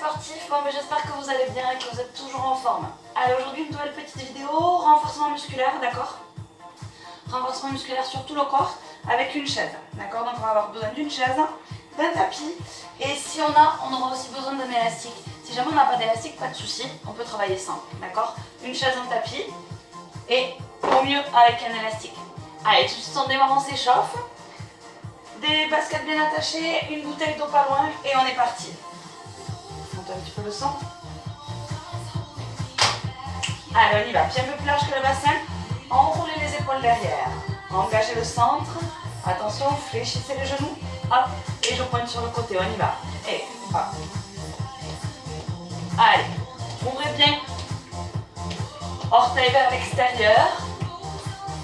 sportifs, bon, j'espère que vous allez bien et que vous êtes toujours en forme. Allez, aujourd'hui une nouvelle petite vidéo, renforcement musculaire, d'accord? Renforcement musculaire sur tout le corps avec une chaise, d'accord? Donc on va avoir besoin d'une chaise, d'un tapis et si on aura aussi besoin d'un élastique. Si jamais on n'a pas d'élastique, pas de souci, on peut travailler sans, d'accord? Une chaise, un tapis et au mieux avec un élastique. Allez, tout de suite on démarre, on s'échauffe. Des baskets bien attachées, une bouteille d'eau pas loin et on est parti. Monte un petit peu le sang. Allez, on y va. Pied un peu plus large que le bassin. Enroulez les épaules derrière. Engagez le centre. Attention, fléchissez les genoux. Hop, et je pointe sur le côté. On y va. Et hop. Allez, ouvrez bien. Orteils vers l'extérieur.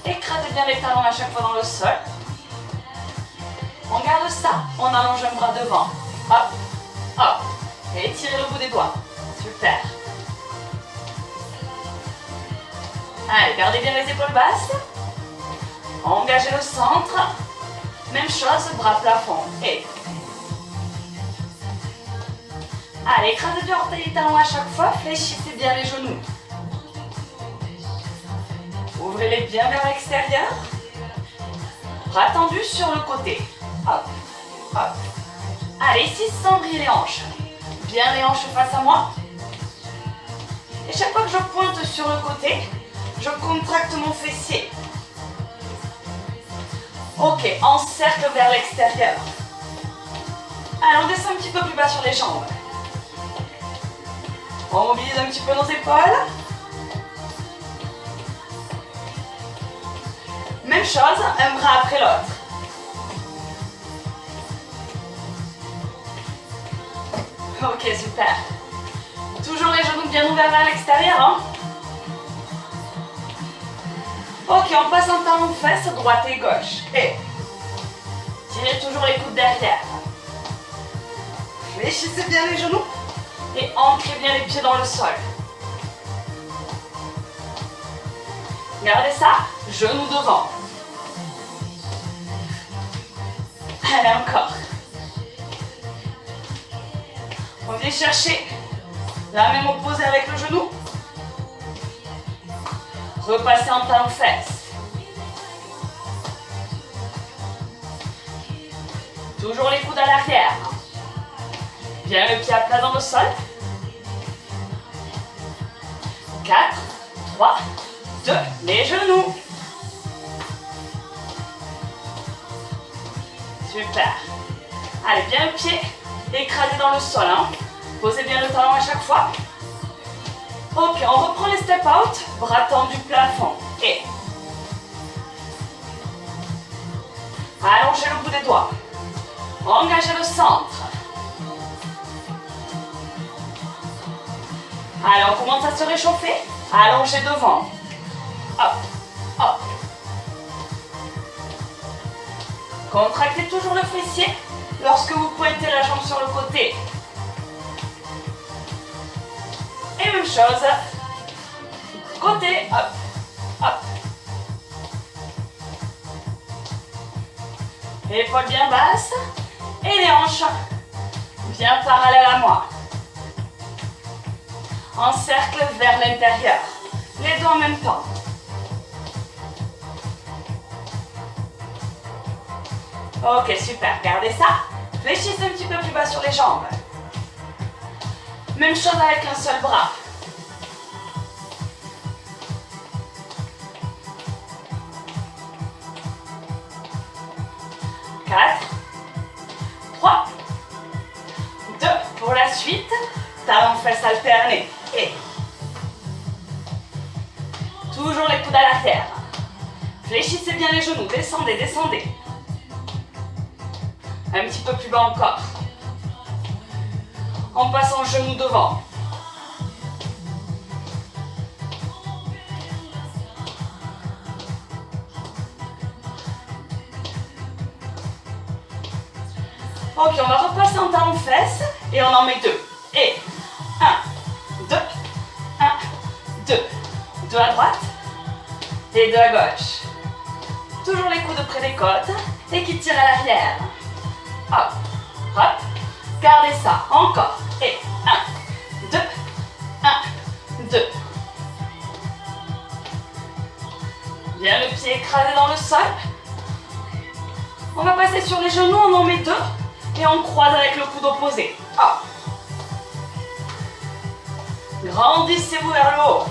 Écrasez bien les talons à chaque fois dans le sol. On garde ça, on allonge un bras devant. Hop, hop. Et étirez le bout des doigts. Super. Allez, gardez bien les épaules basses. Engagez le centre. Même chose, bras plafond. Et. Allez, écrasez bien orteils et talons à chaque fois. Fléchissez bien les genoux. Ouvrez-les bien vers l'extérieur. Bras tendus sur le côté. Hop, hop. Allez, ici, sans briller les hanches. Bien les hanches face à moi. Et chaque fois que je pointe sur le côté, je contracte mon fessier. Ok, en cercle vers l'extérieur. Allez, on descend un petit peu plus bas sur les jambes. On mobilise un petit peu nos épaules. Même chose, un bras après l'autre. Ok, super. Toujours les genoux bien ouverts vers l'extérieur. Hein? Ok, on passe en talon fesses, droite et gauche. Et tirez toujours les coudes derrière. Fléchissez bien les genoux. Et ancrez bien les pieds dans le sol. Gardez ça, genoux devant. Allez, encore. On vient chercher la même opposée avec le genou. Repassez en talon fesses. Toujours les coudes à l'arrière. Bien le pied à plat dans le sol. 4, 3, 2, les genoux. Super. Allez, bien le pied écrasé dans le sol. Hein. Posez bien le talon à chaque fois. Ok, on reprend les step out. Bras tendus plafond. Et allongez le bout des doigts. Engagez le centre. Allez, on commence à se réchauffer. Allongez devant. Hop, hop. Contractez toujours le fessier lorsque vous pointez la jambe sur le côté. Et même chose. Côté, hop, hop. Épaules bien basses. Et les hanches bien parallèles à moi. En cercle vers l'intérieur. Les deux en même temps. Ok, super. Gardez ça. Fléchissez un petit peu plus bas sur les jambes. Même chose avec un seul bras. Quatre, 3, 2. Pour la suite, talons fesses alternés. Et toujours les coudes à l'arrière. Fléchissez bien les genoux. Descendez, descendez. Un petit peu plus bas encore. En passant genou devant. Ok, on va repasser en talon fesses et on en met 2. Et 1, 2, 1, 2. 2 à droite et 2 à gauche. Toujours les coudes près des côtes et qui tirent à l'arrière. Hop, hop, Gardez ça. Encore. Et 1, 2, 1, 2. Bien le pied écrasé dans le sol. On va passer sur les genoux, on en met 2 et on croise avec le coude opposé. Hop. Grandissez-vous vers le haut.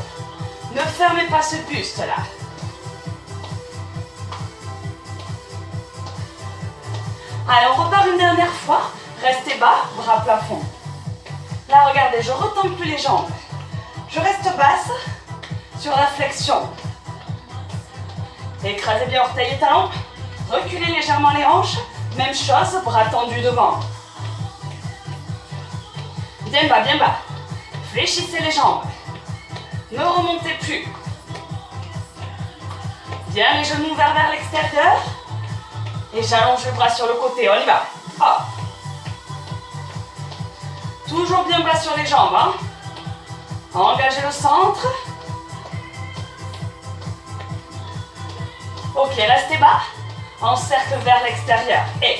Ne fermez pas ce buste là. Allez, on repart une dernière fois. Restez bas, bras plafond. Là, regardez, je ne retends plus les jambes. Je reste basse sur la flexion. Écrasez bien orteils et talons. Reculez légèrement les hanches. Même chose, bras tendus devant. Bien bas, bien bas. Fléchissez les jambes. Ne remontez plus. Bien les genoux ouverts vers l'extérieur. Et j'allonge le bras sur le côté. On y va. Hop. Toujours bien bas sur les jambes. Hein. Engagez le centre. Ok, restez bas. En cercle vers l'extérieur. Et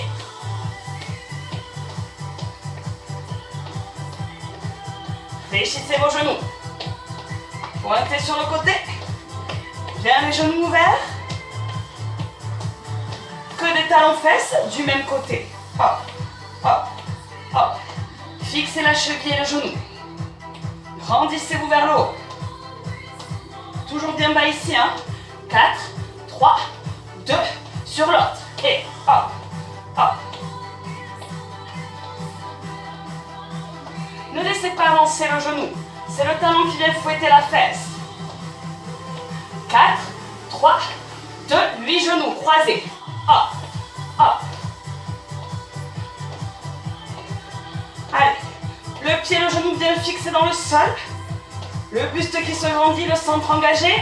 fléchissez vos genoux. Pointez sur le côté. Bien les genoux ouverts. Que des talons fesses du même côté. Hop, hop, hop. Fixez la cheville et le genou. Grandissez-vous vers le haut. Toujours bien bas ici. Hein. 4, 3, 2, sur l'autre. Et hop, hop. Ne laissez pas avancer le genou. C'est le talon qui vient fouetter la fesse. 4, 3, 2, 8 genoux croisés. Hop, hop. Allez, le pied et le genou bien fixés dans le sol. Le buste qui se grandit, le centre engagé.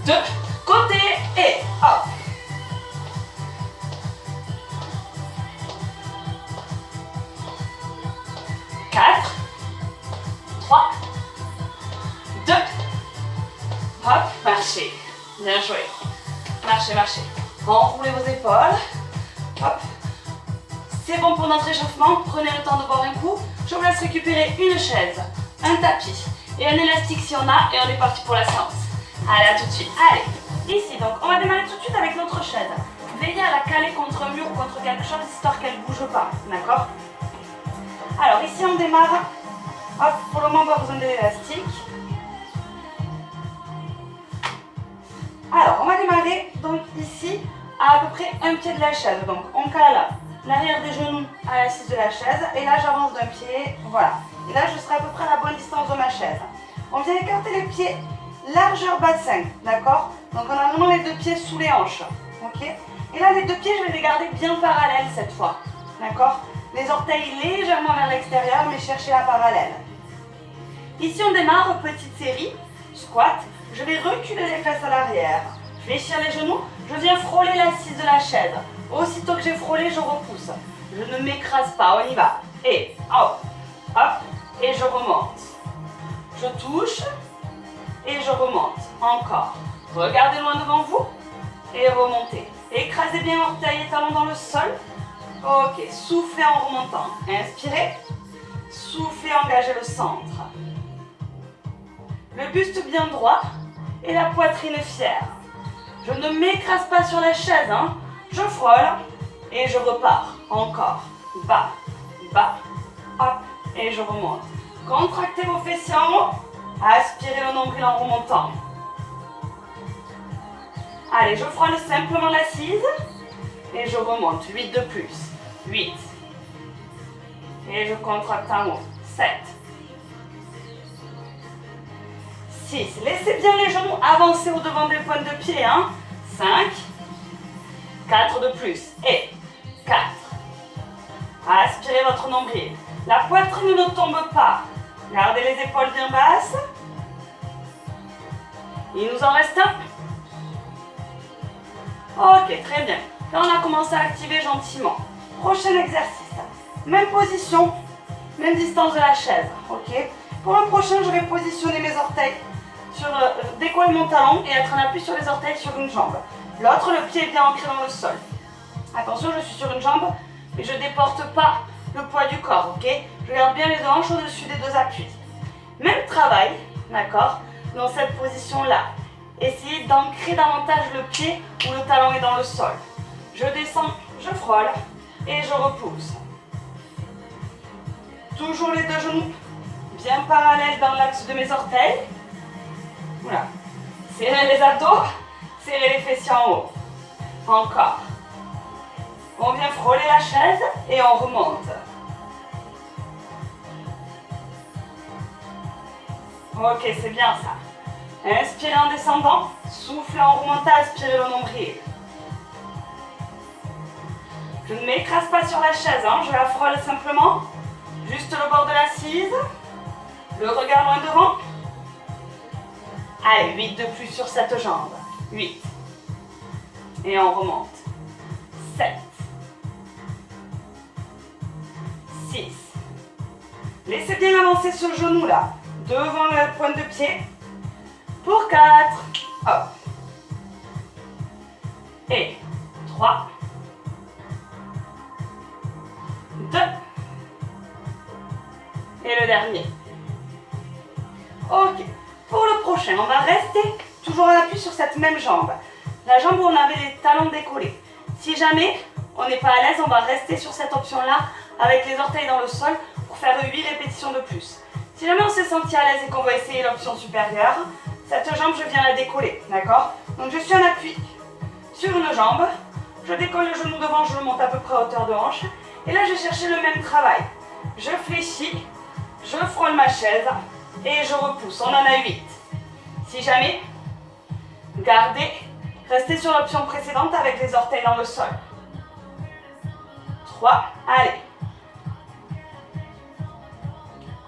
2, côté et hop. Quatre, 3, 2, hop, marchez. Bien joué. Marchez, marchez. Enroulez vos épaules. Hop. C'est bon pour notre échauffement. Prenez le temps de boire un coup. Je vous laisse récupérer une chaise, un tapis et un élastique si on a. Et on est parti pour la séance. Allez, à tout de suite. Allez, ici donc, on va démarrer tout de suite avec notre chaise. Veillez à la caler contre un mur ou contre quelque chose, histoire qu'elle ne bouge pas. D'accord? Alors, ici on démarre. Hop, pour le moment, pas besoin de l'élastique. Alors, on va démarrer donc ici à peu près un pied de la chaise. Donc, on cale l'arrière des genoux à l'assise de la chaise. Et là, j'avance d'un pied. Voilà. Et là, je serai à peu près à la bonne distance de ma chaise. On vient écarter les pieds, largeur bassin. D'accord? Donc, on a vraiment les deux pieds sous les hanches. Ok? Et là, les deux pieds, je vais les garder bien parallèles cette fois. D'accord? Les orteils légèrement vers l'extérieur, mais cherchez la parallèle. Ici, on démarre, petite série, squat. Je vais reculer les fesses à l'arrière, fléchir les genoux. Je viens frôler l'assise de la chaise. Aussitôt que j'ai frôlé, je repousse. Je ne m'écrase pas, on y va. Et hop, hop, et je remonte. Je touche et je remonte. Encore. Regardez loin devant vous et remontez. Écrasez bien orteils et talons dans le sol. Ok, soufflez en remontant. Inspirez. Soufflez, engagez le centre. Le buste bien droit et la poitrine fière. Je ne m'écrase pas sur la chaise. Hein. Je frôle et je repars. Encore. Bas, bas, hop, et je remonte. Contractez vos fessiers en haut. Aspirez le nombril en remontant. Allez, je frôle simplement l'assise et je remonte. 8 de plus. 8. Et je contracte en haut. 7. 6. Laissez bien les genoux avancer au devant des pointes de pied. Hein. 5. 4 de plus. Et 4. Aspirez votre nombril. La poitrine ne tombe pas. Gardez les épaules bien basses. Il nous en reste un. Ok, très bien. Là, on a commencé à activer gentiment. Prochain exercice. Même position, même distance de la chaise. Ok. Pour le prochain, je vais positionner mes orteils, décoller mon talon et être en appui sur les orteils sur une jambe. L'autre, le pied est bien ancré dans le sol. Attention, je suis sur une jambe, mais je ne déporte pas le poids du corps, ok? Je garde bien les hanches au-dessus des deux appuis. Même travail, d'accord, dans cette position-là. Essayez d'ancrer davantage le pied où le talon est dans le sol. Je descends, je frôle et je repousse. Toujours les deux genoux bien parallèles dans l'axe de mes orteils. Voilà. Serrez les abdos, serrez les fessiers en haut. Encore. On vient frôler la chaise et on remonte. Ok, c'est bien ça. Inspirez en descendant, soufflez en remontant, aspirez le nombril. Je ne m'écrase pas sur la chaise, hein, je la frôle simplement. Juste le bord de l'assise. Le regard loin devant. Allez, 8 de plus sur cette jambe. 8. Et on remonte. 7. 6. Laissez bien avancer ce genou-là, devant la pointe de pied. Pour 4. Hop. Et 3. 2. Et le dernier. Ok. Pour le prochain, on va rester toujours à l'appui sur cette même jambe. La jambe où on avait les talons décollés. Si jamais on n'est pas à l'aise, on va rester sur cette option-là avec les orteils dans le sol pour faire 8 répétitions de plus. Si jamais on s'est senti à l'aise et qu'on va essayer l'option supérieure, cette jambe, je viens la décoller, d'accord? Donc je suis en appui sur une jambe, je décolle le genou devant, je le monte à peu près à hauteur de hanche. Et là, je vais chercher le même travail. Je fléchis, je frôle ma chaise et je repousse. On en a 8. Si jamais, gardez, restez sur l'option précédente avec les orteils dans le sol. 3, allez.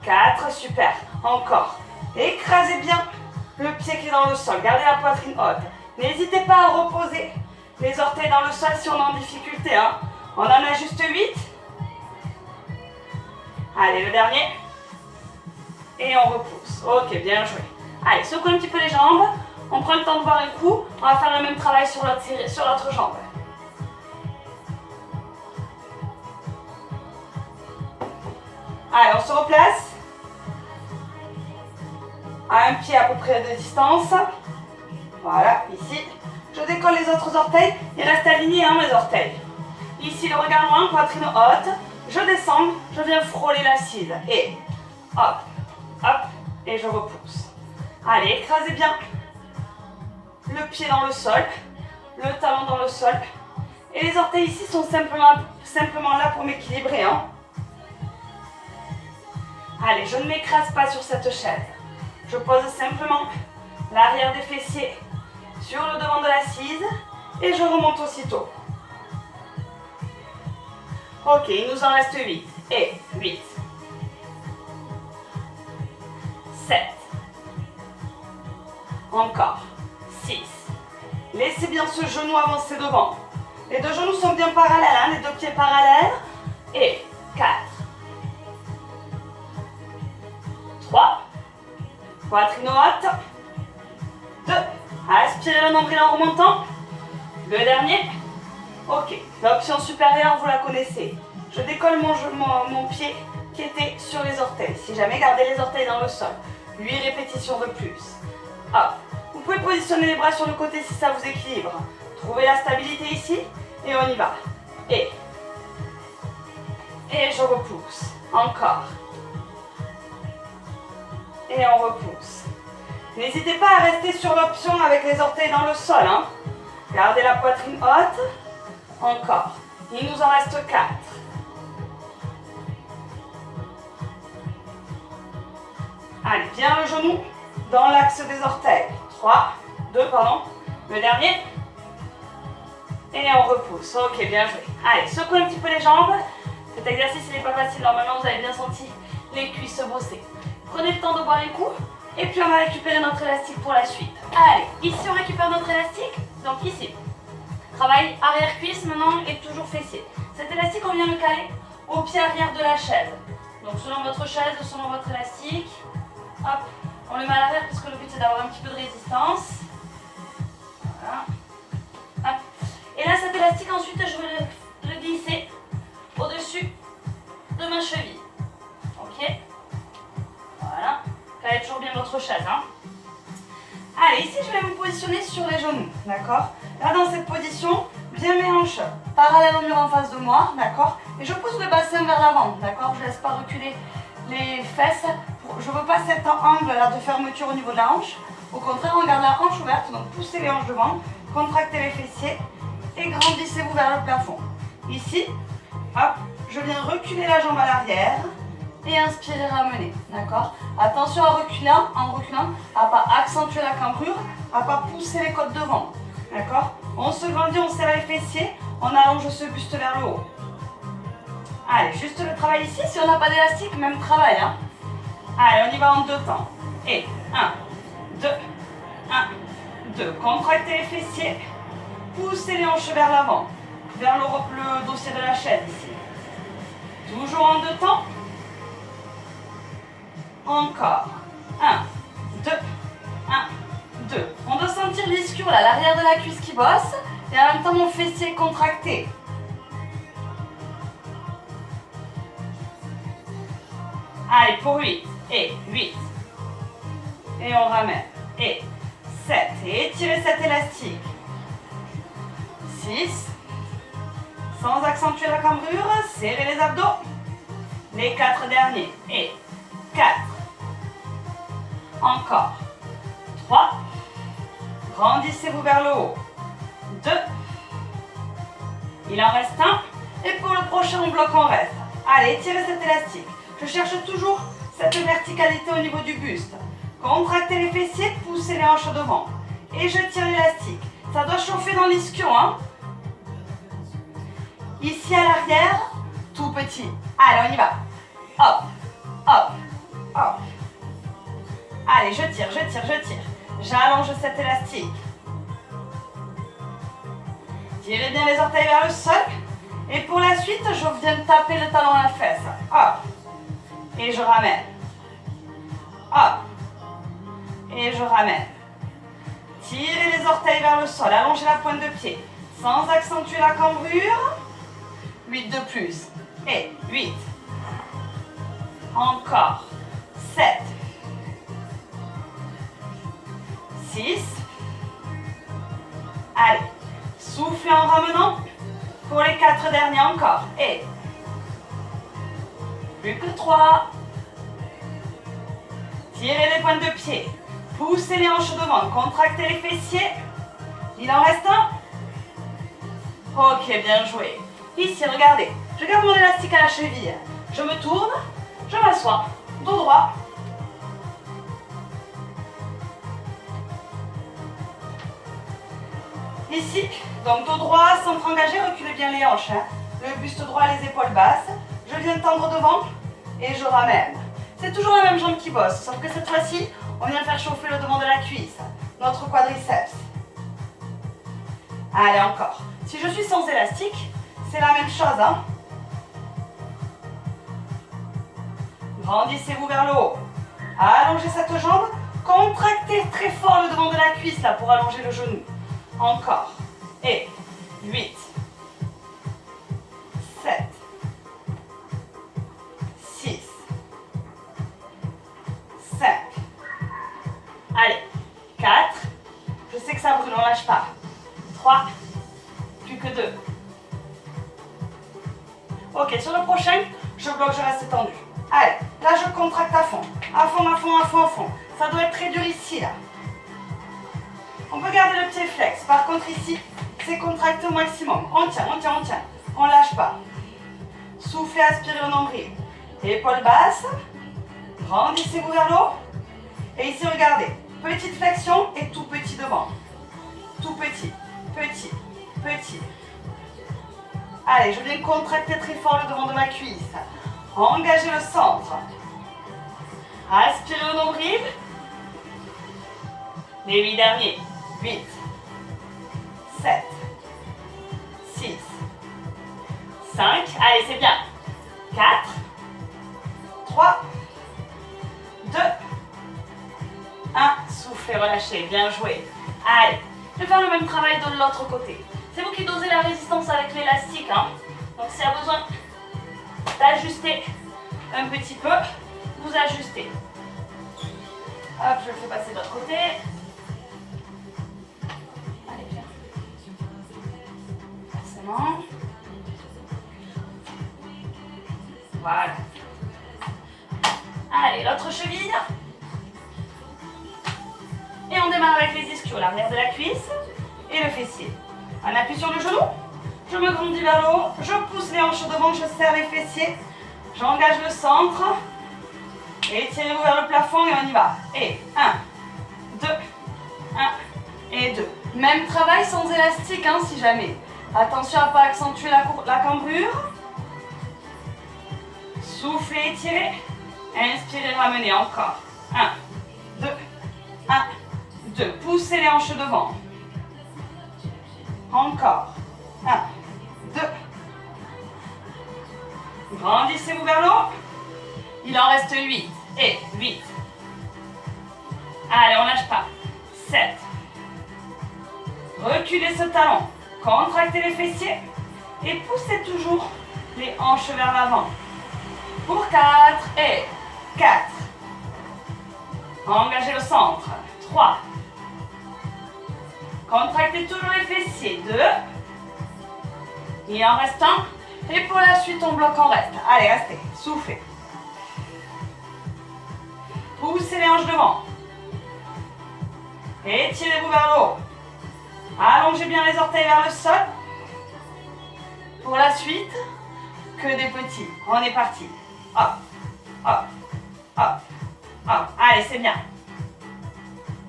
4, super. Encore. Écrasez bien le pied qui est dans le sol. Gardez la poitrine haute. N'hésitez pas à reposer les orteils dans le sol si on est en difficulté. Hein. On en a juste 8. Allez, le dernier. Et on repousse. Ok, bien joué. Allez, secouez un petit peu les jambes. On prend le temps de boire un coup. On va faire le même travail sur l'autre jambe. Allez, on se replace. À un pied à peu près de distance. Voilà, ici. Je décolle les autres orteils. Ils restent alignés, hein, mes orteils. Ici, le regard loin, poitrine haute. Je descends, je viens frôler l'assise. Et hop, hop, et je repousse. Allez, écrasez bien le pied dans le sol, le talon dans le sol. Et les orteils ici sont simplement là pour m'équilibrer. Hein. Allez, je ne m'écrase pas sur cette chaise. Je pose simplement l'arrière des fessiers sur le devant de l'assise et je remonte aussitôt. Ok, il nous en reste 8. Et 8. 7. Encore. 6. Laissez bien ce genou avancer devant. Les deux genoux sont bien parallèles, hein, les deux pieds parallèles. Et 4. 3. Poitrine haute. 2. Aspirez le nombril en remontant. Le dernier. Ok, l'option supérieure, vous la connaissez. Je décolle mon pied qui était sur les orteils. Si jamais, gardez les orteils dans le sol. 8 répétitions de plus. Hop. Vous pouvez positionner les bras sur le côté si ça vous équilibre. Trouvez la stabilité ici et on y va. Et je repousse. Encore. Et on repousse. N'hésitez pas à rester sur l'option avec les orteils dans le sol. Hein. Gardez la poitrine haute. Encore. Il nous en reste 4. Allez, bien le genou dans l'axe des orteils. 3, 2, pardon. Le dernier. Et on repousse. Ok, bien joué. Allez, secouez un petit peu les jambes. Cet exercice, il n'est pas facile. Normalement, vous avez bien senti les cuisses bosser. Prenez le temps de boire un coup. Et puis, on va récupérer notre élastique pour la suite. Allez, ici, on récupère notre élastique. Donc, ici. Travail arrière-cuisse maintenant et toujours fessier. Cet élastique, on vient le caler au pied arrière de la chaise. Donc selon votre chaise, selon votre élastique, hop, on le met à l'arrière parce que le but c'est d'avoir un petit peu de résistance. Voilà. Hop. Et là cet élastique ensuite je vais le glisser au-dessus ma cheville. Ok? Voilà. Calez toujours bien votre chaise. Hein. Allez, ici, je vais me positionner sur les genoux. D'accord? Là, dans cette position, bien mes hanches parallèles au mur en face de moi. D'accord? Et je pousse le bassin vers l'avant. D'accord? Je ne laisse pas reculer les fesses. Je ne veux pas cet angle là de fermeture au niveau de la hanche. Au contraire, on garde la hanche ouverte. Donc, poussez les hanches devant. Contractez les fessiers. Et grandissez-vous vers le plafond. Ici, hop, je viens reculer la jambe à l'arrière. Et inspirez, ramenez, d'accord? Attention en reculant, à pas accentuer la cambrure, à pas pousser les côtes devant, d'accord? On se grandit, on serre les fessiers, on allonge ce buste vers le haut. Allez, juste le travail ici, si on n'a pas d'élastique, même travail, hein? Allez, on y va en 2 temps. Et 1, 2, 1, 2. Contractez les fessiers, poussez les hanches vers l'avant, vers le dossier de la chaise ici. Toujours en 2 temps. Encore. 1, 2, 1, 2. On doit sentir l'ischio là, l'arrière de la cuisse qui bosse. Et en même temps, mon fessier contracté. Allez, pour 8. Et 8. Et on ramène. Et 7. Et étirez cet élastique. 6. Sans accentuer la cambrure, serrez les abdos. Les 4 derniers. Et 4. Encore. 3. Grandissez-vous vers le haut. 2. Il en reste 1. Et pour le prochain, on bloque, on reste. Allez, étirez cet élastique. Je cherche toujours cette verticalité au niveau du buste. Contractez les fessiers, poussez les hanches devant. Et je tire l'élastique. Ça doit chauffer dans l'ischio, hein. Ici à l'arrière, tout petit. Allez, on y va. Hop, hop, hop. Allez, je tire. J'allonge cet élastique. Tirez bien les orteils vers le sol. Et pour la suite, je viens taper le talon à la fesse. Hop. Et je ramène. Hop. Et je ramène. Tirez les orteils vers le sol. Allongez la pointe de pied. Sans accentuer la cambrure. 8 de plus. Et 8. Encore. 7. 6. Allez. Soufflez en ramenant. Pour les 4 derniers encore. Et. Plus que 3. Tirez les pointes de pied. Poussez les hanches devant. Contractez les fessiers. Il en reste 1. Ok, bien joué. Ici, regardez. Je garde mon élastique à la cheville. Je me tourne. Je m'assois. Dos droit. Ici, donc dos droit, centre engagé, reculez bien les hanches. Hein. Le buste droit, les épaules basses. Je viens tendre devant et je ramène. C'est toujours la même jambe qui bosse, sauf que cette fois-ci, on vient faire chauffer le devant de la cuisse, notre quadriceps. Allez, encore. Si je suis sans élastique, c'est la même chose. Hein. Grandissez-vous vers le haut. Allongez cette jambe. Contractez très fort le devant de la cuisse là pour allonger le genou. Encore. Et 8. 7. 6. 5. Allez. 4. Je sais que ça brûle, on lâche pas. 3. Plus que 2. Ok, sur le prochain, je bloque, je reste tendu. Allez, là je contracte à fond. À fond, à fond, à fond, à fond. Ça doit être très dur ici, là. On peut garder le pied flex. Par contre, ici, c'est contracté au maximum. On tient, on tient, on tient. On ne lâche pas. Soufflez, aspirez le nombril. Épaules basses. Grandissez-vous vers le haut. Et ici, regardez. Petite flexion et tout petit devant. Tout petit, petit, petit. Allez, je viens contracter très fort le devant de ma cuisse. Engagez le centre. Aspirez le nombril. Les 8 derniers. 8. 7. 6. 5. Allez, c'est bien. 4. 3. 2. 1. Soufflez, relâchez. Bien joué. Allez, je vais faire le même travail de l'autre côté. C'est vous qui dosez la résistance avec l'élastique. Hein. Donc, s'il y a besoin d'ajuster un petit peu, vous ajustez. Hop, je le fais passer de l'autre côté. Allez, bien. Forcément. Voilà. Allez, l'autre cheville. Et on démarre avec les ischios, l'arrière de la cuisse et le fessier. On appuie sur le genou, je me grandis vers le haut, je pousse les hanches devant, je serre les fessiers, j'engage le centre, et tirez-vous vers le plafond et on y va. Et 1, 2, 1 et 2. Même travail sans élastique hein, si jamais. Attention à ne pas accentuer la cambrure. Soufflez, étirez. Inspirez, ramenez encore. 1, 2, 1, 2. Poussez les hanches devant. Encore. 1, 2. Grandissez-vous vers le haut. Il en reste 8. Et 8. Allez, on lâche pas. 7. Reculez ce talon. Contractez les fessiers. Et poussez toujours les hanches vers l'avant. Pour 4. Et 4. Engagez le centre. 3. Contractez toujours les fessiers. 2. Il en reste 1. Et pour la suite, on bloque en reste. Allez, restez. Soufflez. Poussez les hanches devant. Étirez-vous vers le haut. Allongez bien les orteils vers le sol. Pour la suite, que des petits. On est parti. Hop, hop, hop, hop. Allez, c'est bien.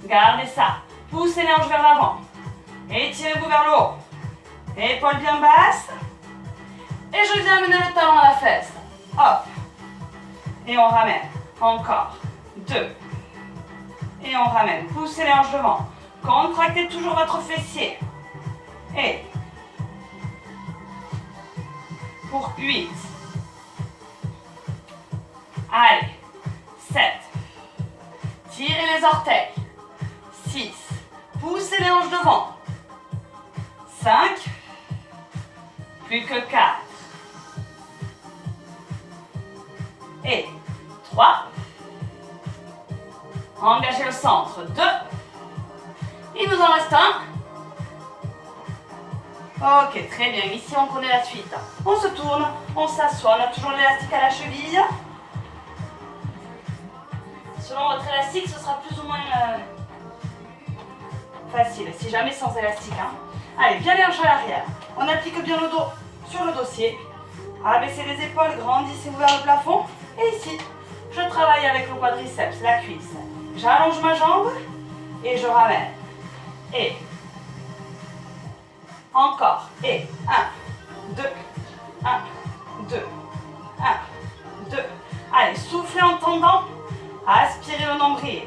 Gardez ça. Poussez les hanches vers l'avant. Étirez-vous vers le haut. Épaules bien basses. Et je viens amener le talon à la fesse. Hop. Et on ramène. Encore. 2. Et on ramène. Poussez les hanches devant. Contractez toujours votre fessier. Et pour 8. Allez. 7. Tirez les orteils. 6. Poussez les hanches devant. 5. Plus que 4. Et 3. Engagez le centre. 2. Il nous en reste 1. Ok, très bien. Ici, on connaît la suite. On se tourne, on s'assoit. On a toujours l'élastique à la cheville. Selon votre élastique, ce sera plus ou moins facile. Si jamais sans élastique. Hein. Allez, bien les hanches à l'arrière. On applique bien le dos sur le dossier. Abaissez les épaules, grandissez-vous vers le plafond. Et ici, je travaille avec le quadriceps, la cuisse. J'allonge ma jambe et je ramène. Et encore. Et 1, 2, 1, 2, 1, 2. Allez, soufflez en tendant. Aspirez le nombril.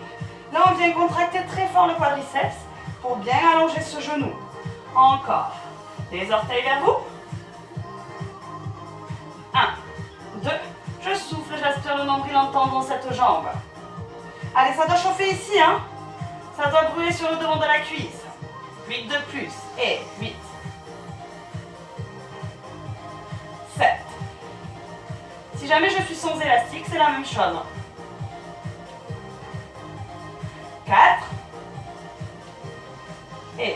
Là, on vient contracter très fort le quadriceps pour bien allonger ce genou. Encore. Les orteils vers vous. 1, 2. Je souffle, j'aspire le nombril en tendant cette jambe. Allez, ça doit chauffer ici, hein. Ça doit brûler sur le devant de la cuisse. 8 de plus. Et 8. 7. Si jamais je suis sans élastique, c'est la même chose. 4. Et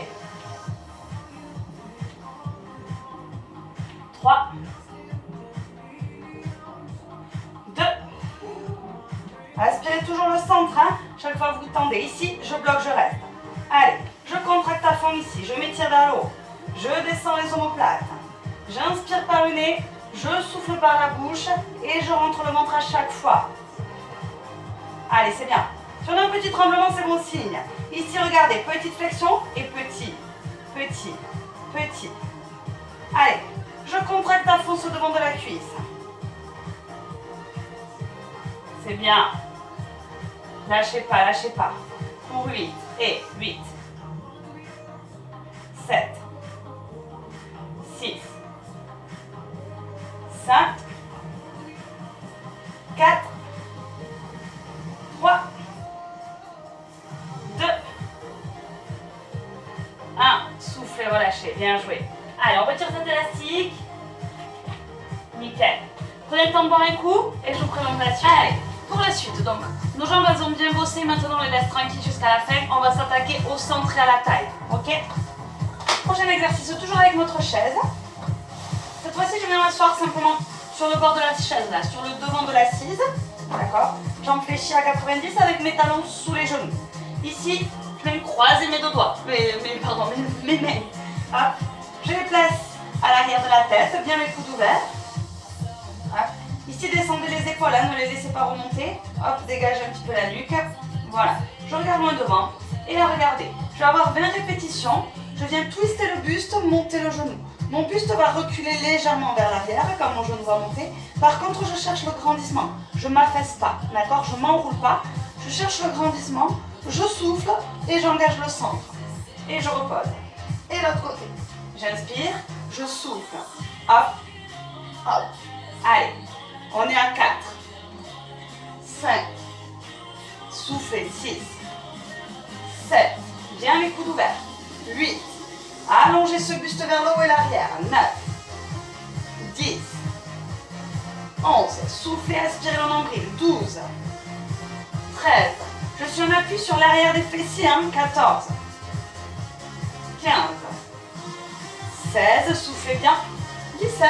3. 2. Aspirez toujours le centre, hein. Chaque fois que vous tendez. Ici, je bloque, je reste. Allez, je contracte à fond ici. Je m'étire vers le haut. Je descends les omoplates. J'inspire par le nez. Je souffle par la bouche. Et je rentre le ventre à chaque fois. Allez, c'est bien. Si on a un petit tremblement, c'est bon signe. Ici, regardez. Petite flexion et petit. Petit. Petit. Allez, je contracte à fond ce devant de la cuisse. C'est bien. Lâchez pas, lâchez pas. Pour 8. Et 8. 7. 6. 5. 4. 3. 2. 1. Soufflez, relâchez. Bien joué. Allez, on retire cet élastique. Nickel. Prenez le tampon encore un coup et je vous présente la suite. Allez, pour la suite, donc, nos jambes elles ont bien bossé, maintenant on les laisse tranquilles jusqu'à la fin. On va s'attaquer au centre et à la taille, ok? Prochain exercice, toujours avec notre chaise. Cette fois-ci, je viens m'asseoir simplement sur le bord de la chaise, là, sur le devant de l'assise. D'accord? Jambes fléchies à 90 avec mes talons sous les genoux. Ici, je viens croiser mes deux doigts, mes mains. Hop. Je les place à l'arrière de la tête, bien les coudes ouverts. Hop. Ici, descendez les épaules, hein, ne les laissez pas remonter. Hop, dégagez un petit peu la nuque. Voilà. Je regarde loin devant. Et là, regardez. Je vais avoir 20 répétitions. Je viens twister le buste, monter le genou. Mon buste va reculer légèrement vers l'arrière, comme mon genou va monter. Par contre, je cherche le grandissement. Je ne m'affaisse pas, d'accord? Je ne m'enroule pas. Je cherche le grandissement. Je souffle et j'engage le centre. Et je repose. Et l'autre côté. J'inspire, je souffle. Hop, hop. Allez, on est à 4, 5, soufflez, 6, 7, bien les coudes ouverts, 8, allongez ce buste vers le haut et l'arrière, 9, 10, 11, soufflez, aspirez le nombril, 12, 13, je suis en appui sur l'arrière des fessiers, 14, 15, 16, soufflez bien, 17,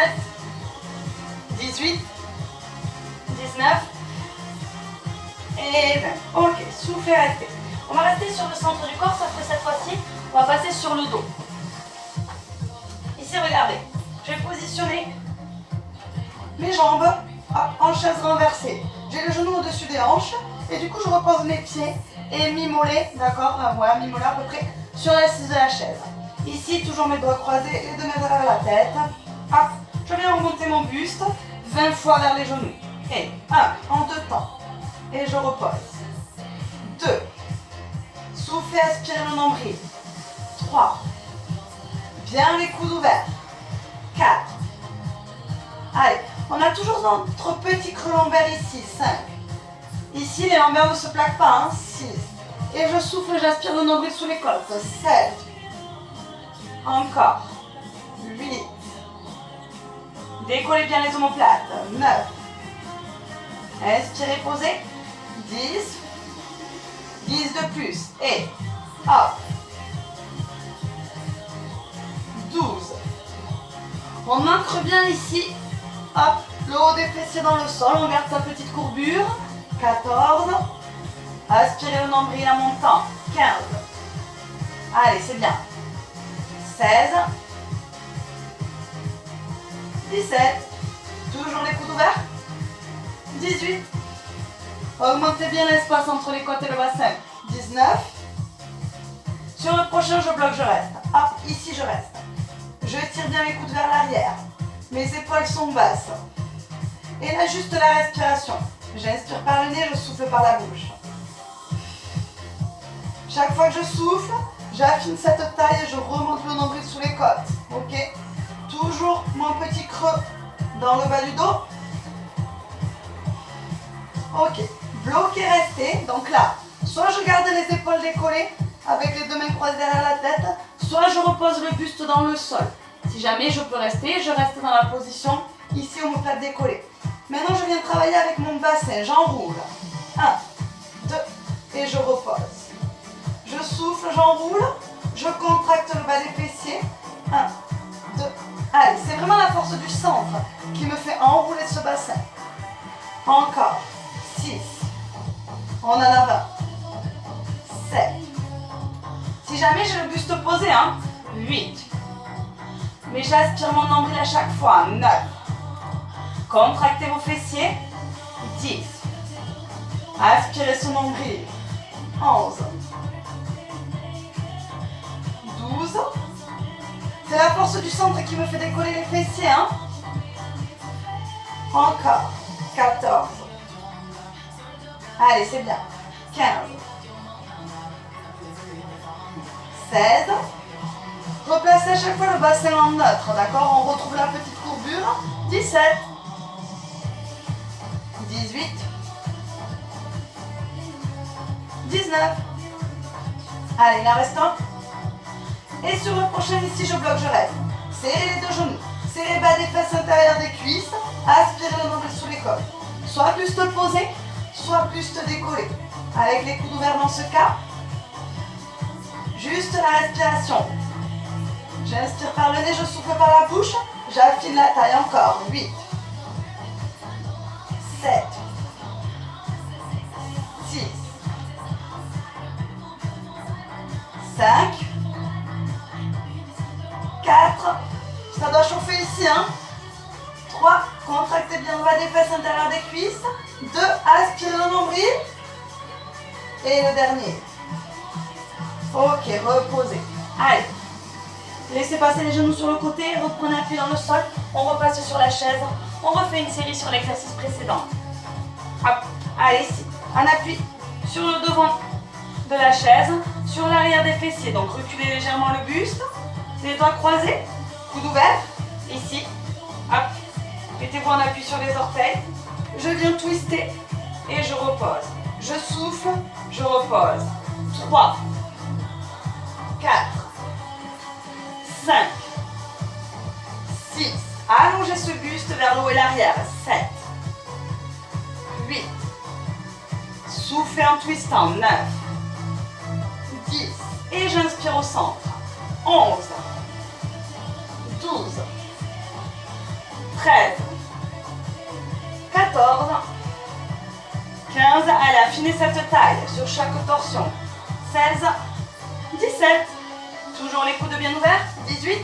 18, 19 et 20. Ok, soufflez, restez. On va rester sur le centre du corps, sauf que cette fois-ci, on va passer sur le dos. Ici, regardez, je vais positionner mes jambes en chaise renversée. J'ai le genou au-dessus des hanches et du coup, je repose mes pieds et mi-mollet, d'accord, voilà, mi-mollet à peu près, sur l'assise de la chaise. Ici, toujours mes doigts croisés, les deux mains derrière la tête. Hop, je viens remonter mon buste 20 fois vers les genoux. Et 1, en 2 temps. Et je repose. 2. Soufflez, aspirez le nombril. 3. Bien les coudes ouverts. 4. Allez, on a toujours notre petit creux lombaire ici. 5. Ici, les lombaires ne se plaquent pas. 6. Et je souffle, j'aspire le nombril sous les côtes. 7. Encore. 8. Décollez bien les omoplates. 9. Inspirez, posez. 10. 10 de plus. Et hop. 12. On ancre bien ici. Hop. Le haut des fessiers dans le sol. On garde sa petite courbure. 14. Aspirez le nombril en montant. 15. Allez, c'est bien. 16. 17. Toujours les coudes ouverts. 18. Augmentez bien l'espace entre les côtes et le bassin. 19. Sur le prochain, je bloque, je reste. Hop, ici, je reste. Je tire bien les coudes vers l'arrière. Mes épaules sont basses. Et là, juste la respiration. J'inspire par le nez, je souffle par la bouche. Chaque fois que je souffle, j'affine cette taille et je remonte le nombril sous les côtes. Ok? Toujours mon petit creux dans le bas du dos. Ok. Bloqué, restez. Donc là, soit je garde les épaules décollées avec les deux mains croisées derrière la tête, soit je repose le buste dans le sol. Si jamais je peux rester, je reste dans la position ici omoplate décollée. Maintenant, je viens travailler avec mon bassin. J'enroule. 1, 2 et je repose. Je souffle, j'enroule. Je contracte le bas des fessiers. 1, 2. Allez, c'est vraiment la force du centre qui me fait enrouler ce bassin. Encore. 6. On en a 20. 7. Si jamais j'ai le buste posé, 8. Mais j'aspire mon nombril à chaque fois. 9. Contractez vos fessiers. 10. Aspirez son nombril. 11. 12. C'est la force du centre qui me fait décoller les fessiers. Encore. 14. Allez, c'est bien. 15. 16. Replacez à chaque fois le bassin en neutre, d'accord? On retrouve la petite courbure. 17. 18. 19. Allez, il en reste un. Et sur le prochain, ici, je bloque, je reste. Serrez les deux genoux. Serrez les bas des fesses intérieures des cuisses. Aspirez le nombril sous les côtes. Soit buste posé, soit buste décollé. Avec les coudes ouverts dans ce cas. Juste la respiration. J'inspire par le nez, je souffle par la bouche. J'affine la taille encore. 8, 7, 6, 5, 4, ça doit chauffer ici, hein. 3, contractez bien le bas des fesses, intérieur des cuisses. 2, aspirez le nombril. Et le dernier. Ok, reposez. Allez, laissez passer les genoux sur le côté, reprenez appui dans le sol, on repasse sur la chaise, on refait une série sur l'exercice précédent. Hop, allez, ici, un appui sur le devant de la chaise, sur l'arrière des fessiers, donc reculez légèrement le buste, les doigts croisés, coude ouvert, ici, hop, mettez-vous en appui sur les orteils, je viens twister et je repose, je souffle, je repose, 3, 4, 5, 6, allongez ce buste vers le haut et l'arrière, 7, 8, soufflez en twistant, 9, 10, et j'inspire au centre, 11, 12, 13, 14, 15, allez, affinez cette taille sur chaque torsion, 16, 17, toujours les coudes bien ouverts, 18,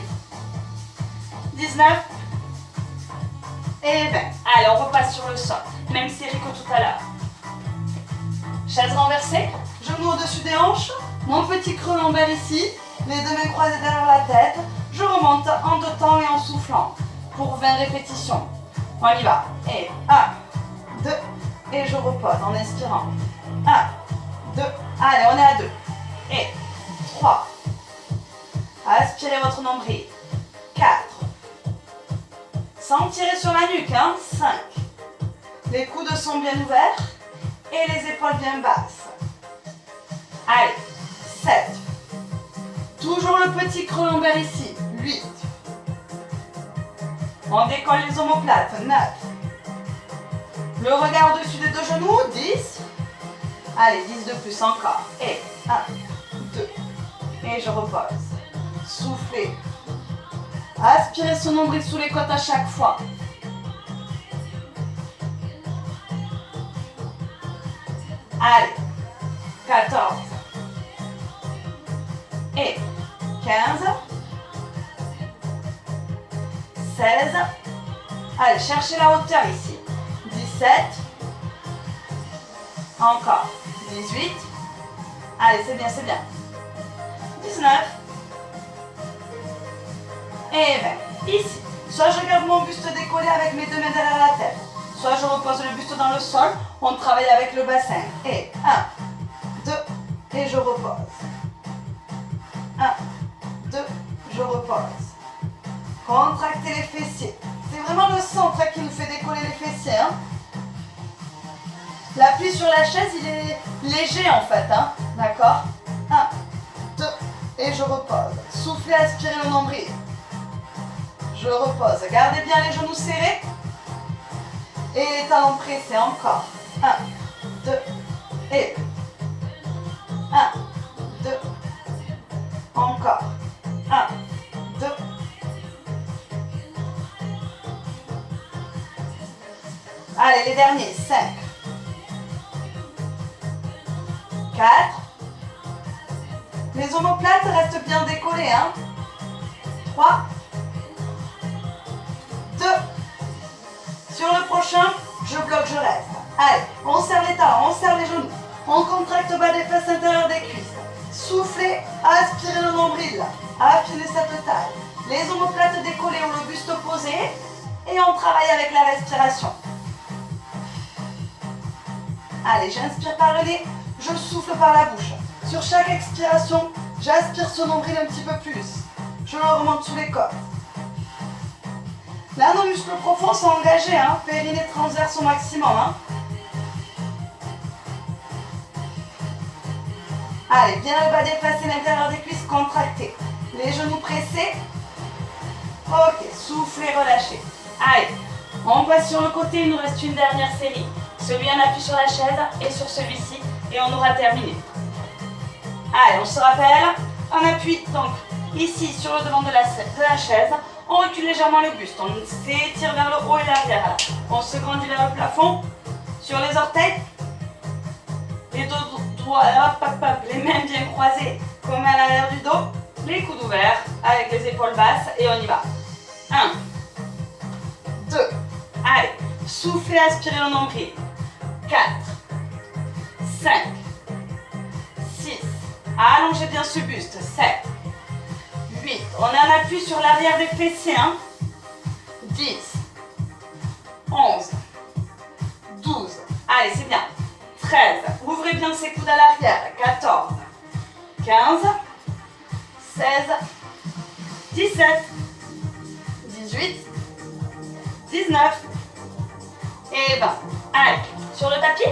19 et 20. Allez, on repasse sur le sol, même série que tout à l'heure. Chaise renversée, genoux au-dessus des hanches, mon petit creux lombaire ici, les deux mains croisées derrière la tête, je remonte en deux temps et en soufflant pour 20 répétitions. On y va, et 1, 2, et je repose en inspirant. 1, 2, allez, on est à 2, et 3, aspirez votre nombril, 4, sans tirer sur la nuque, hein, 5, les coudes sont bien ouverts et les épaules bien basses, allez, 7, toujours le petit creux lombaire ici, 8, on décolle les omoplates, 9, le regard au-dessus des deux genoux, 10, allez, 10 de plus encore, et 1, 2, et je repose. Soufflez. Aspirez ce nombril sous les côtes à chaque fois. Allez, 14 et 15, 16, allez, cherchez la hauteur ici, 17, encore, 18, allez, c'est bien, 19, et 20. Ici, soit je garde mon buste décollé avec mes deux mains derrière la tête, soit je repose le buste dans le sol, on travaille avec le bassin. Et 1, 2, et je repose. 1, 2, je repose. Contractez les fessiers. C'est vraiment le centre qui nous fait décoller les fessiers. Hein. L'appui sur la chaise, il est léger en fait. Hein. D'accord ? 1, 2, et je repose. Soufflez, aspirez le nombril. Je repose. Gardez bien les genoux serrés. Et les talons pressés. Encore. 1, 2, et 1, 2, encore. 1, 2. Allez, les derniers. 5, 4. Les omoplates restent bien décollées. Hein. 3, 2. Sur le prochain, je bloque, je reste. Allez, on serre les talons, on serre les genoux. On contracte le bas des fesses, intérieur des cuisses. Soufflez, aspirez le nombril. Affinez cette taille. Les omoplates décollées ou le buste posé. Et on travaille avec la respiration. Allez, j'inspire par le nez, je souffle par la bouche. Sur chaque expiration, j'aspire ce nombril un petit peu plus. Je le remonte sous les côtes. Là, nos muscles profonds sont engagés, hein, périnée transverse au maximum. Hein. Allez, bien le bas des fesses et l'intérieur des cuisses contractés. Les genoux pressés. Ok, soufflez, relâchez. Allez, On passe sur le côté, il nous reste une dernière série. Celui on appuie sur la chaise et sur celui-ci et on aura terminé. Allez, on se rappelle, on appuie donc ici sur le devant de la chaise, on recule légèrement le buste, on s'étire vers le haut et l'arrière. On se grandit vers le plafond, sur les orteils, les dos droits, hop, hop, hop, les mains bien croisées comme à l'arrière du dos, les coudes ouverts avec les épaules basses et on y va. 1, 2, allez, soufflez, aspirez le nombril. 4, 5, 6, allongez bien ce buste. 7, 8, on a un appui sur l'arrière des fessiers. 10, 11, 12, allez c'est bien. 13, ouvrez bien ses coudes à l'arrière. 14, 15, 16, 17, 18, 19 et 20. Allez, sur le tapis,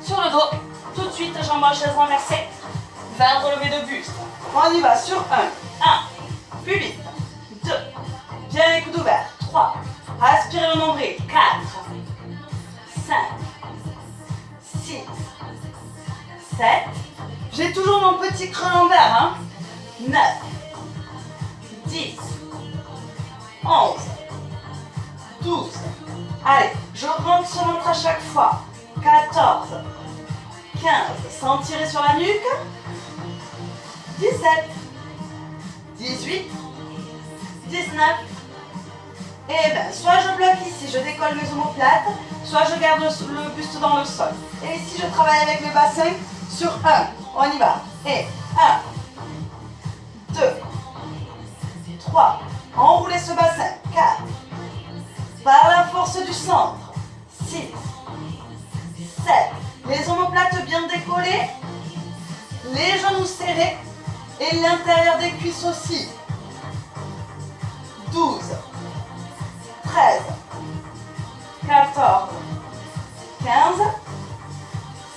sur le dos, tout de suite, jambes en chaise renversée, vers relevé de buste. On y va sur 1, plus vite, 2, bien les coudes ouverts, 3, aspirez le nombril, 4, 5, 6, 7, j'ai toujours mon petit creux lombaire, 9, 10, 11, 12, allez, je rentre sur ventre à chaque fois, 14, 15, sans tirer sur la nuque, 17, 18, 19, et bien, soit je bloque ici, je décolle mes omoplates, soit je garde le buste dans le sol. Et ici, je travaille avec le bassin sur 1, on y va, et 1, 2, 3, enroulez ce bassin, 4, par la force du centre, 6, 7, les omoplates bien décollées, les genoux serrés et l'intérieur des cuisses aussi. 12, 13, 14, 15,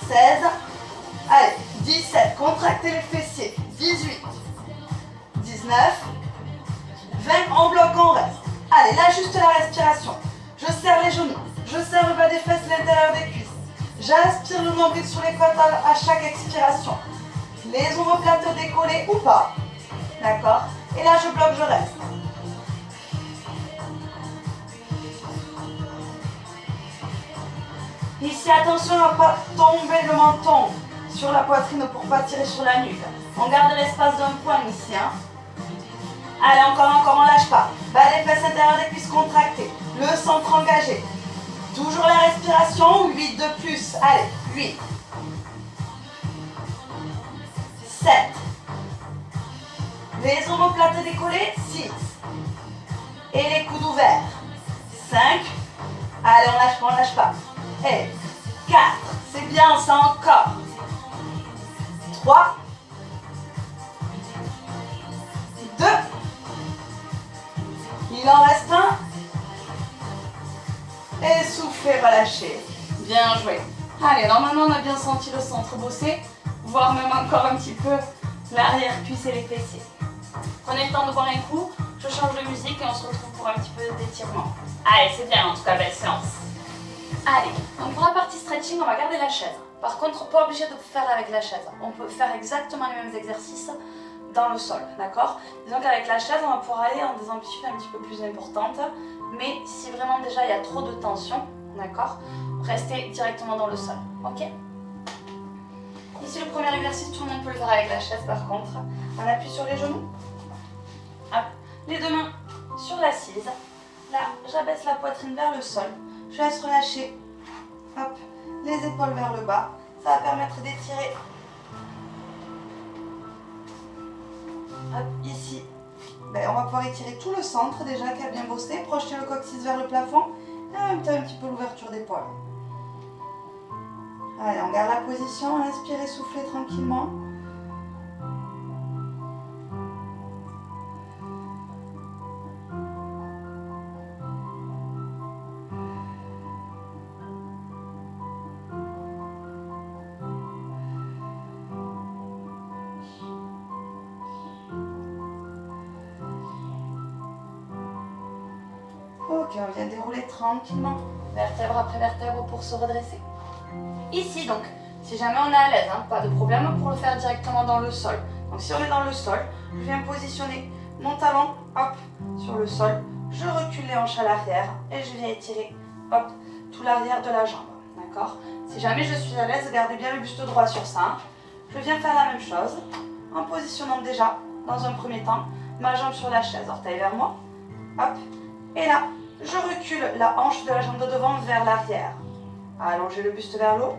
16, allez, 17, contractez les fessiers, 18, 19, 20, on bloque, on reste. Allez, là, juste la respiration. Je serre les genoux, je serre le bas des fesses, l'intérieur des cuisses. J'aspire le nombril sur les côtes à chaque expiration. Les omoplates décollées ou pas. D'accord? Et là, je bloque, je reste. Ici, attention à ne pas tomber le menton sur la poitrine pour ne pas tirer sur la nuque. On garde l'espace d'un point ici. Allez, encore, on ne lâche pas. Bas des fesses, intérieur des cuisses contractées. Le centre engagé. Toujours la respiration, 8 de plus. Allez, 8. 7. Les omoplates décollées, 6. Et les coudes ouverts. 5. Allez, on lâche pas. Et 4. C'est bien, ça encore. 3. 2. Il en reste un. Et soufflez, relâchez. Bien joué. Allez, normalement on a bien senti le centre bossé, voire même encore un petit peu l'arrière-cuisse et les fessiers. Prenez le temps de boire un coup, je change de musique et on se retrouve pour un petit peu d'étirement. Allez, c'est bien en tout cas, belle séance. Allez, donc pour la partie stretching, on va garder la chaise. Par contre, pas obligé de faire avec la chaise. On peut faire exactement les mêmes exercices dans le sol, d'accord? Disons qu'avec la chaise, on va pouvoir aller en des amplitudes un petit peu plus importantes. Mais si vraiment déjà il y a trop de tension, d'accord, restez directement dans le sol, ok? Ici le premier exercice, tout le monde peut le faire avec la chaise par contre. On appuie sur les genoux, hop, les deux mains sur l'assise. Là, j'abaisse la poitrine vers le sol, je laisse relâcher, hop, les épaules vers le bas. Ça va permettre d'étirer, hop, ici. Ben, on va pouvoir étirer tout le centre déjà qui a bien bossé, projeter le coccyx vers le plafond et en même temps un petit peu l'ouverture des poils. Allez, on garde la position, inspirez, soufflez tranquillement. Ok, on vient dérouler tranquillement, vertèbre après vertèbre pour se redresser. Ici donc, si jamais on est à l'aise, hein, pas de problème pour le faire directement dans le sol. Donc si on est dans le sol, je viens positionner mon talon, hop, sur le sol. Je recule les hanches à l'arrière et je viens étirer, hop, tout l'arrière de la jambe. D'accord? Si jamais je suis à l'aise, gardez bien le buste droit sur ça. Je viens faire la même chose en positionnant déjà, dans un premier temps, ma jambe sur la chaise, orteil vers moi. Hop, et là, je recule la hanche de la jambe de devant vers l'arrière. Allongez le buste vers le haut.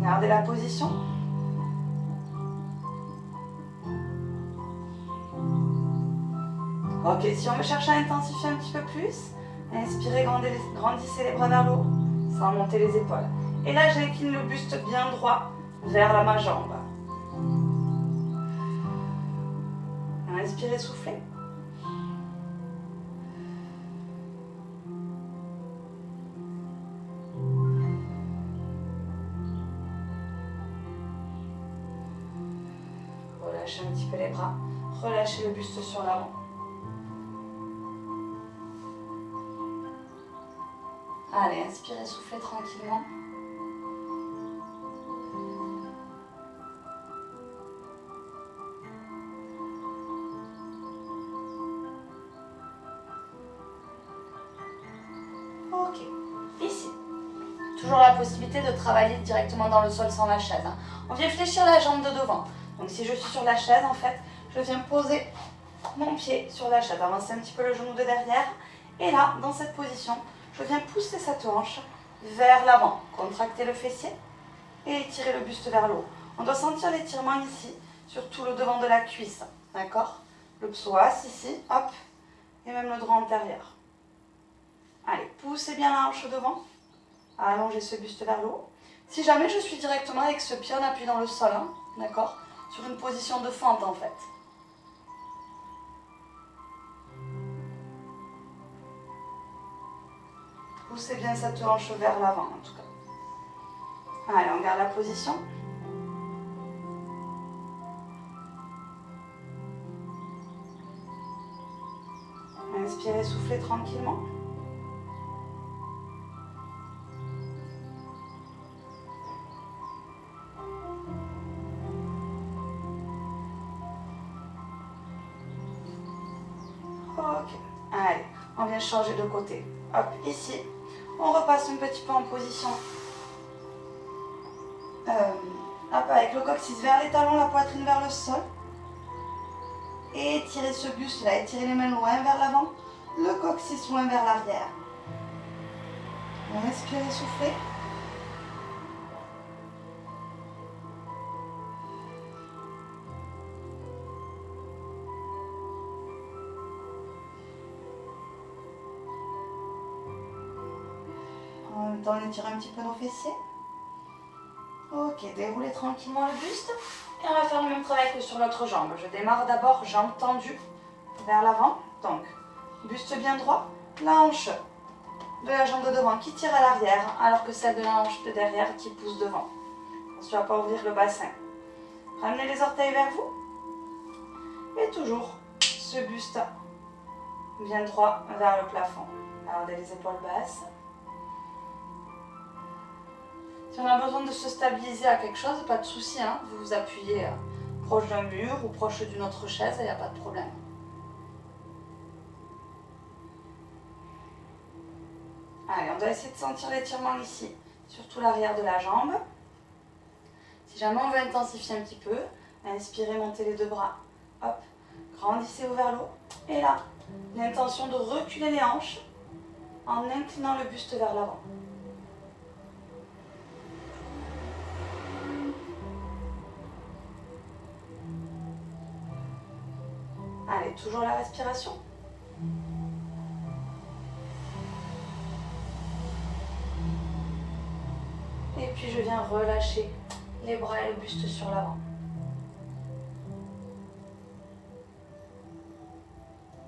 Gardez la position. Ok, si on veut chercher à intensifier un petit peu plus, inspirez, grandissez les bras vers le haut, sans monter les épaules. Et là, j'incline le buste bien droit vers ma jambe. Inspirez, soufflez. Relâchez un petit peu les bras, relâchez le buste sur l'avant. Allez, inspirez, soufflez tranquillement. Ok, ici. Toujours la possibilité de travailler directement dans le sol sans la chaise. Hein. On vient fléchir la jambe de devant. Donc si je suis sur la chaise, en fait, je viens poser mon pied sur la chaise, avancer un petit peu le genou de derrière. Et là, dans cette position, je viens pousser cette hanche vers l'avant. Contracter le fessier et étirer le buste vers le haut. On doit sentir l'étirement ici, sur tout le devant de la cuisse. D'accord? Le psoas ici, hop, et même le droit antérieur. Allez, poussez bien la hanche devant. Allongez ce buste vers le haut. Si jamais je suis directement avec ce pied, on appuie dans le sol, hein, d'accord? Sur une position de fente en fait. Poussez bien cette hanche vers l'avant en tout cas. Allez, on garde la position. Inspirez, soufflez tranquillement. Ok, allez, on vient changer de côté. Hop, ici, on repasse un petit peu en position. Hop, avec le coccyx vers les talons, la poitrine vers le sol. Et étirez ce buste là, étirez les mains loin vers l'avant, le coccyx loin vers l'arrière. Inspirez, soufflez. En même temps, on étire un petit peu nos fessiers. Ok, déroulez tranquillement le buste. Et on va faire le même travail que sur l'autre jambe. Je démarre d'abord jambe tendue vers l'avant. Donc, buste bien droit. La hanche de la jambe de devant qui tire à l'arrière, alors que celle de la hanche de derrière qui pousse devant. Attention à ne pas ouvrir le bassin. Ramenez les orteils vers vous. Et toujours ce buste bien droit vers le plafond. Gardez les épaules basses. Si on a besoin de se stabiliser à quelque chose, pas de souci, hein. Vous vous appuyez proche d'un mur ou proche d'une autre chaise, il n'y a pas de problème. Allez, on doit essayer de sentir l'étirement ici, surtout l'arrière de la jambe. Si jamais on veut intensifier un petit peu, inspirez, montez les deux bras. Hop, grandissez-vous vers le haut. Et là, l'intention de reculer les hanches en inclinant le buste vers l'avant. Allez, toujours la respiration. Et puis je viens relâcher les bras et le buste sur l'avant.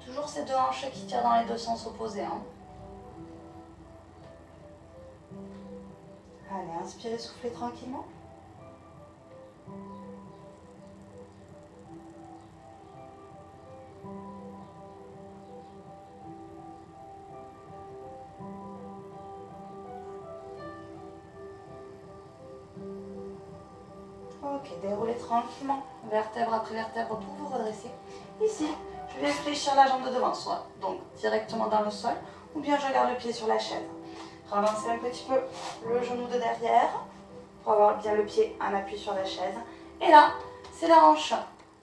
Toujours ces deux hanches qui tirent dans les deux sens opposés. Hein. Allez, inspirez, soufflez tranquillement. Ok, déroulez tranquillement, vertèbre après vertèbre pour vous redresser. Ici, je vais fléchir la jambe de devant, soit donc directement dans le sol, ou bien je garde le pied sur la chaise. Ravancez un petit peu le genou de derrière pour avoir bien le pied en appui sur la chaise. Et là, c'est la hanche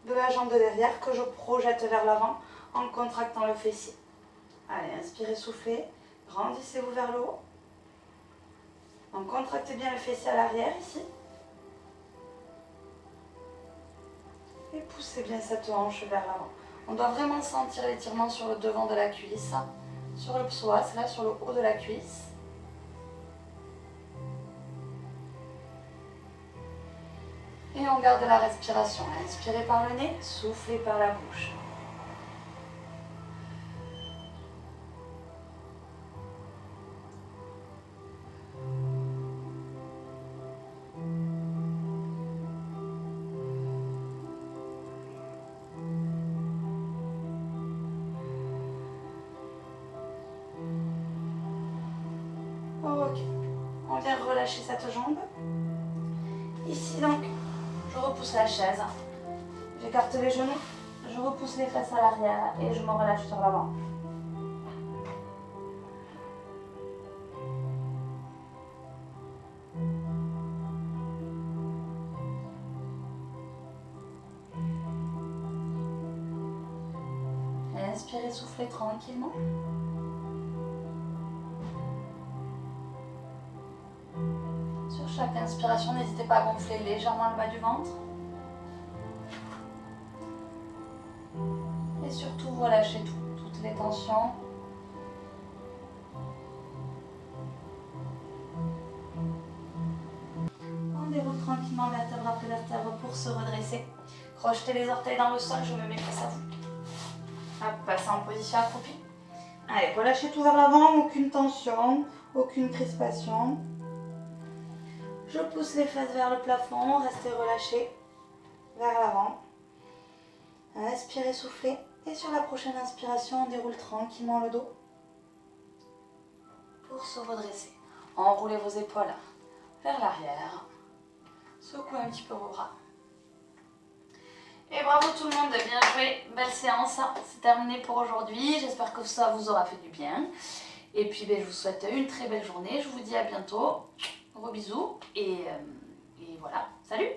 de la jambe de derrière que je projette vers l'avant en contractant le fessier. Allez, inspirez, soufflez, grandissez-vous vers le haut. Donc contractez bien le fessier à l'arrière ici. Et poussez bien cette hanche vers l'avant. On doit vraiment sentir l'étirement sur le devant de la cuisse, sur le psoas, là sur le haut de la cuisse. Et on garde la respiration. Inspirez par le nez, soufflez par la bouche. Ok, on vient relâcher cette jambe. Ici donc, je repousse la chaise, j'écarte les genoux, je repousse les fesses à l'arrière et je me relâche sur l'avant. Inspirez, soufflez tranquillement. Sur chaque inspiration, n'hésitez pas à gonfler légèrement le bas du ventre. Et surtout, relâchez toutes les tensions. On déroule tranquillement vertèbre après vertèbre pour se redresser. Crochetez les orteils dans le sol, je me mets face à vous. Hop, passez en position accroupie. Allez, relâchez tout vers l'avant, aucune tension, aucune crispation. Je pousse les fesses vers le plafond, restez relâchés vers l'avant. Inspirez, soufflez. Et sur la prochaine inspiration, on déroule tranquillement le dos pour se redresser. Enroulez vos épaules vers l'arrière. Secouez un petit peu vos bras. Et bravo tout le monde, bien joué, belle séance. C'est terminé pour aujourd'hui. J'espère que ça vous aura fait du bien. Et puis je vous souhaite une très belle journée. Je vous dis à bientôt. Gros bisous et voilà, salut.